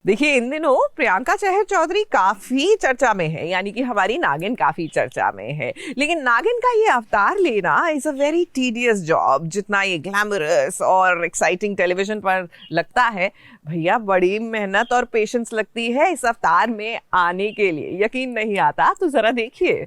देखिए, इन दिनों प्रियंका चहर चौधरी काफी चर्चा में है, यानी कि हमारी नागिन काफी चर्चा में है। लेकिन नागिन का ये अवतार लेना is a very tedious job. जितना ये ग्लैमरस और एक्साइटिंग टेलीविजन पर लगता है, भैया बड़ी मेहनत और पेशेंस लगती है इस अवतार में आने के लिए। यकीन नहीं आता तो जरा देखिए।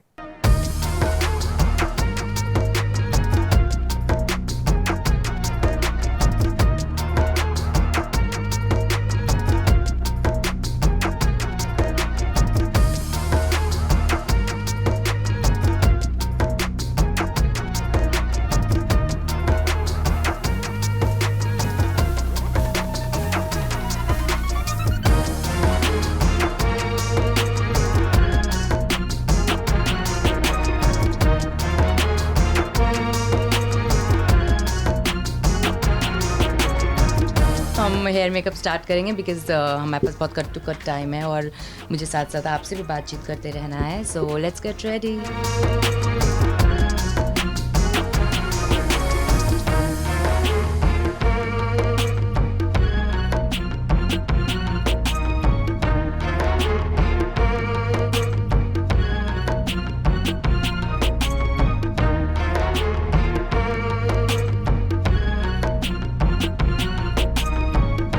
हम हेयर मेकअप स्टार्ट करेंगे बिकॉज हमारे पास बहुत कट टू कट टाइम है और मुझे साथ साथ आपसे भी बातचीत करते रहना है। So let's get ready.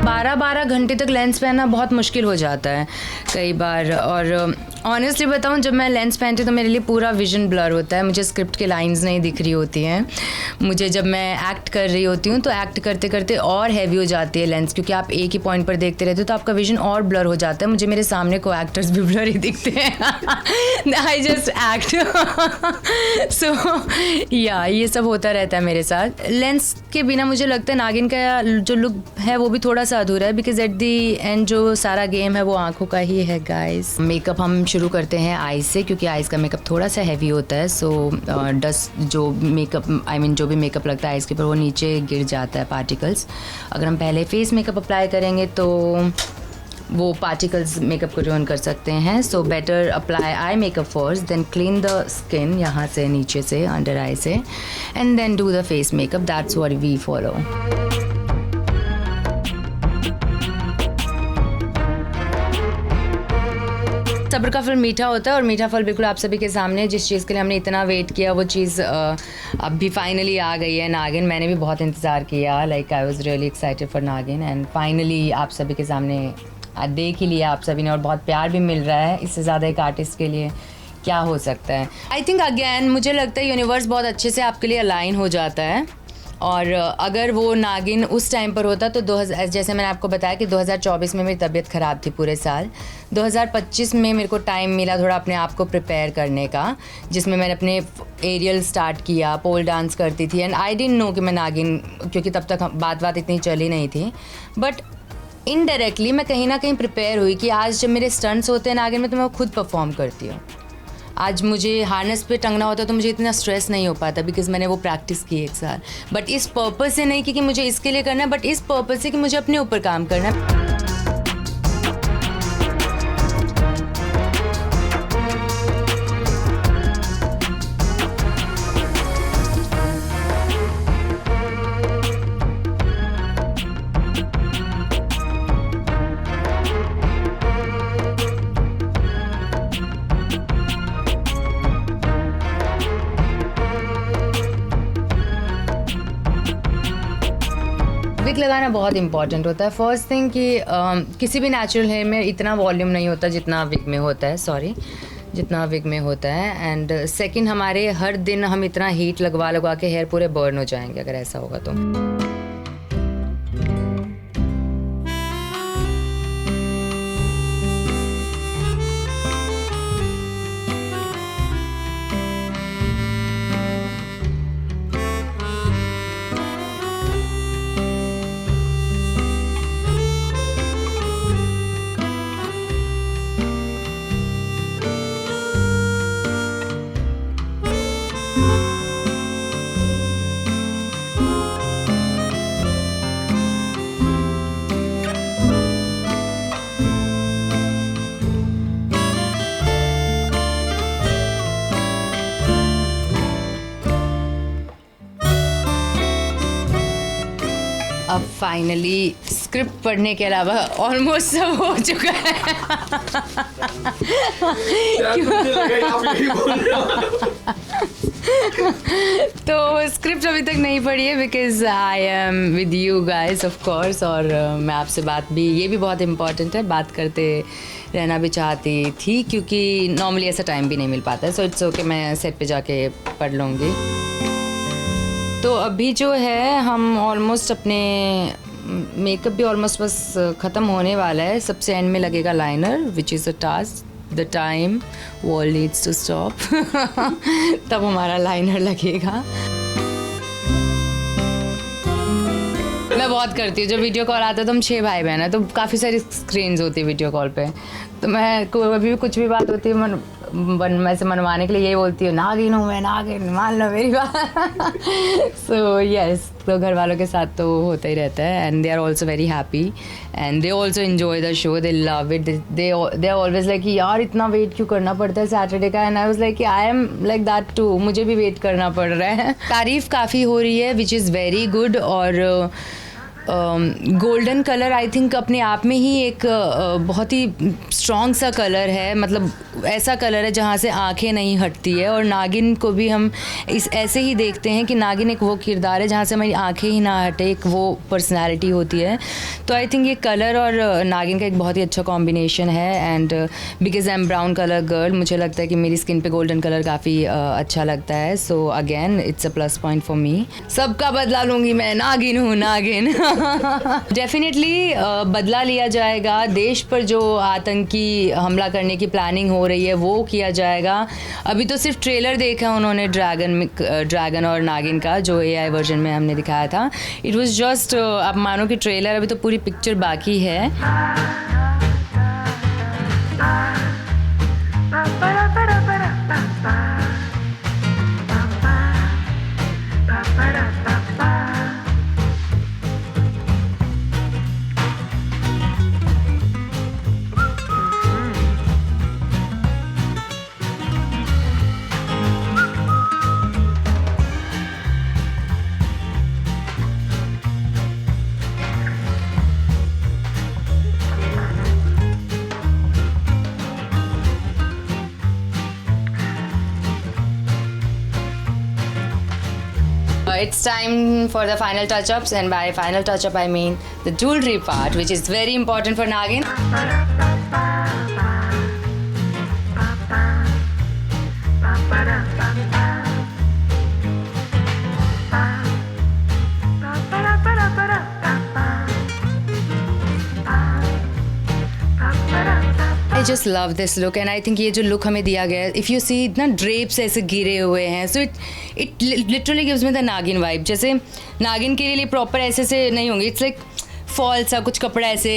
12-12 घंटे तक लेंस पहनना बहुत मुश्किल हो जाता है कई बार। और ऑनेस्टली बताऊं, जब मैं लेंस पहनती हूँ तो मेरे लिए पूरा विजन ब्लर होता है। मुझे स्क्रिप्ट की लाइंस नहीं दिख रही होती हैं। मुझे जब मैं एक्ट कर रही होती हूँ तो एक्ट करते करते और हैवी हो जाती है लेंस, क्योंकि आप एक ही पॉइंट पर देखते रहते हो तो आपका विजन और ब्लर हो जाता है। मुझे मेरे सामने को एक्टर्स भी ब्लर ही दिखते हैं। I just act. सो या ये सब होता रहता है मेरे साथ। लेंस के बिना मुझे लगता है नागिन का जो लुक है वो भी थोड़ा सा अधूरा है, बिकॉज एट दी एंड जो सारा गेम है वो आंखों का ही है गाइस। मेकअप हम शुरू करते हैं आईज से, क्योंकि आईज का मेकअप थोड़ा सा हैवी होता है। सो डस्ट जो मेकअप जो भी मेकअप लगता है आईज के ऊपर वो नीचे गिर जाता है, पार्टिकल्स। अगर हम पहले फेस मेकअप अप्लाई करेंगे तो वो पार्टिकल्स मेकअप को रुइन कर सकते हैं। So better apply eye makeup first, then clean the skin यहाँ से नीचे से, अंडर आई से, and then do the face makeup. That's what we follow. सब्र का फल मीठा होता है और मीठा फल बिल्कुल आप सभी के सामने। जिस चीज़ के लिए हमने इतना वेट किया वो चीज़ अब भी फाइनली आ गई है, नागिन। मैंने भी बहुत इंतज़ार किया, like I was really excited for नागिन, एंड फाइनली आप सभी के सामने देख ही लिया आप सभी ने, और बहुत प्यार भी मिल रहा है। इससे ज़्यादा एक आर्टिस्ट के लिए क्या हो सकता है। आई थिंक अगेन मुझे लगता है यूनिवर्स बहुत अच्छे से आपके लिए अलाइन हो जाता है। और अगर वो नागिन उस टाइम पर होता तो जैसे मैंने आपको बताया कि 2024 में मेरी तबीयत ख़राब थी पूरे साल। 2025 में मेरे को टाइम मिला थोड़ा अपने आप को प्रिपेयर करने का, जिसमें मैंने अपने एरियल स्टार्ट किया, पोल डांस करती थी। एंड आई डिडंट नो कि मैं नागिन, क्योंकि तब तक बात इतनी चली नहीं थी। बट इनडायरेक्टली मैं कहीं ना कहीं प्रिपेयर हुई कि आज जब मेरे स्टंट्स होते हैं नागिन में तो मैं खुद परफॉर्म करती हूँ। आज मुझे हार्नेस पे टंगना होता तो मुझे इतना स्ट्रेस नहीं हो पाता, बिकॉज मैंने वो प्रैक्टिस की एक साल। बट इस पर्पज़ से नहीं कि मुझे इसके लिए करना है, बट इस पर्पज़ से कि मुझे अपने ऊपर काम करना है। विग लगाना बहुत इंपॉर्टेंट होता है। फर्स्ट थिंग कि किसी भी नेचुरल हेयर में इतना वॉल्यूम नहीं होता जितना विग में होता है, जितना विग में होता है। एंड सेकंड, हमारे हर दिन हम इतना हीट लगवा के हेयर पूरे बर्न हो जाएंगे अगर ऐसा होगा तो। अब फाइनली स्क्रिप्ट पढ़ने के अलावा ऑलमोस्ट सब हो चुका है। तो स्क्रिप्ट अभी तक नहीं पढ़ी है because I am with you guys of course, और मैं आपसे बात भी, ये भी बहुत इम्पॉर्टेंट है, बात करते रहना भी चाहती थी क्योंकि नॉर्मली ऐसा टाइम भी नहीं मिल पाता है। सो इट्स ओके, मैं सेट पे जाके पढ़ लूँगी। तो अभी जो है हम ऑलमोस्ट अपने मेकअप भी ऑलमोस्ट बस ख़त्म होने वाला है। सबसे एंड में लगेगा liner which is a task, the time wall needs to stop तब हमारा लाइनर लगेगा। मैं बहुत करती हूँ, जब वीडियो कॉल आता है तो हम 6 भाई बहन हैं, तो काफ़ी सारी स्क्रीन्स होती है वीडियो कॉल पे, तो मैं अभी भी कुछ भी बात होती है मैं से मनवाने के लिए यही बोलती हूँ, नागिन हूँ मैं, नागिन, मान लो मेरी बात। सो यस, तो घर वालों के साथ तो होता ही रहता है, and they are also very happy and they also enjoy the show, they love it, they are always like यार इतना वेट क्यों करना पड़ता है सैटरडे का, and I was like I am like that too, मुझे भी वेट करना पड़ रहा है। तारीफ़ काफ़ी हो रही है विच इज़ वेरी गुड, और गोल्डन कलर आई थिंक अपने आप में ही एक बहुत ही स्ट्रॉन्ग सा कलर है, मतलब ऐसा कलर है जहाँ से आंखें नहीं हटती है, और नागिन को भी हम इस ऐसे ही देखते हैं कि नागिन एक वो किरदार है जहाँ से हमारी आंखें ही ना हटे, एक वो पर्सनालिटी होती है। तो आई थिंक ये कलर और नागिन का एक बहुत ही अच्छा कॉम्बिनेशन है, and because I am brown colour girl, मुझे लगता है कि मेरी स्किन पे गोल्डन कलर काफ़ी अच्छा लगता है। So again it's a plus point for me. सबका बदला लूँगी मैं, नागिन हूँ नागिन। डेफिनेटली बदला लिया जाएगा, देश पर जो आतंकी हमला करने की प्लानिंग हो रही है वो किया जाएगा। अभी तो सिर्फ ट्रेलर देखा उन्होंने ड्रैगन और नागिन का, जो AI वर्जन में हमने दिखाया था। इट वाज जस्ट, आप मानो कि ट्रेलर, अभी तो पूरी पिक्चर बाकी है। It's time for the final touch-ups, and by final touch-up I mean the jewelry part, which is very important for Nagin. I just love this look, and I think ये जो look हमें दिया गया है, if you see इतना drapes ऐसे गिरे हुए हैं, so it literally gives me the नागिन vibe। जैसे नागिन के लिए प्रॉपर ऐसे से नहीं होंगे, it's like फॉल सा कुछ कपड़ा ऐसे,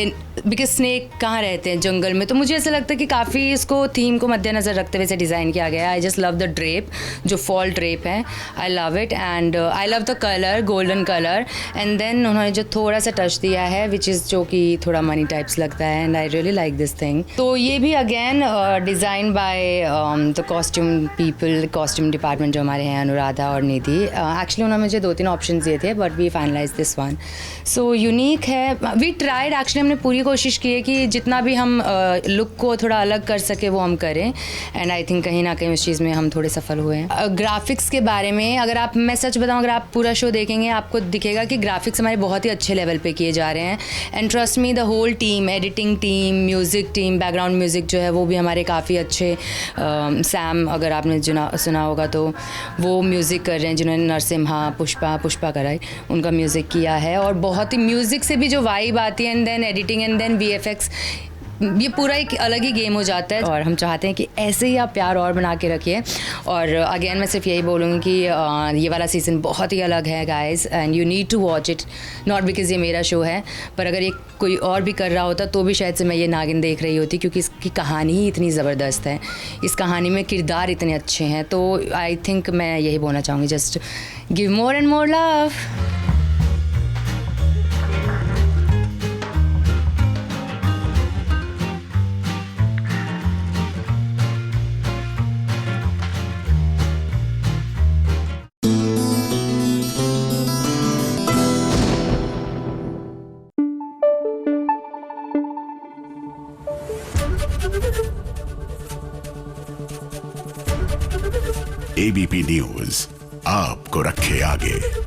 बिकॉज स्नेक कहाँ रहते हैं, जंगल में, तो मुझे ऐसा लगता है कि काफ़ी इसको थीम को मद्देनज़र रखते हुए इसे डिज़ाइन किया गया है। I just love the drape, जो फॉल ड्रेप है, I love it, and I love the colour, golden colour, and then उन्होंने जो थोड़ा सा टच दिया है विच इज़ जो कि थोड़ा मनी टाइप्स लगता है, and I really like this thing. तो ये भी again design by the costume people, costume department जो हमारे हैं, अनुराधा और निधि। एक्चुअली उन्होंने मुझे 2-3 ऑप्शन दिए थे, but we finalise this one. So unique है, वी ट्राइड, एक्चुअली हमने पूरी कोशिश की है कि जितना भी हम लुक को थोड़ा अलग कर सके वो हम करें, एंड आई थिंक कहीं ना कहीं उस चीज़ में हम थोड़े सफल हुए हैं। ग्राफिक्स के बारे में अगर आप, मैं सच बताऊं, अगर आप पूरा शो देखेंगे आपको दिखेगा कि ग्राफिक्स हमारे बहुत ही अच्छे लेवल पे किए जा रहे हैं, and trust me the whole team, editing team, music team, background music जो है वो भी हमारे काफ़ी अच्छे, सैम अगर आपने सुना होगा तो वो म्यूज़िक कर रहे हैं, जिन्होंने नरसिम्हा, पुष्पा कराई, उनका म्यूज़िक किया है, और बहुत ही म्यूज़िक से भी जो वाइब आती है, and then editing, and then VFX, ये पूरा एक अलग ही गेम हो जाता है, और हम चाहते हैं कि ऐसे ही आप प्यार और बना के रखिए। और अगेन मैं सिर्फ यही बोलूँगी कि ये वाला सीज़न बहुत ही अलग है guys, and you need to watch it, not because ये मेरा शो है, पर अगर ये कोई और भी कर रहा होता तो भी शायद से मैं ये नागिन देख रही होती, क्योंकि इसकी कहानी ही इतनी ज़बरदस्त है, इस कहानी में किरदार इतने अच्छे हैं। तो आई थिंक मैं यही बोलना चाहूँगी, just give more and more love. ABP news आपको रखे आगे।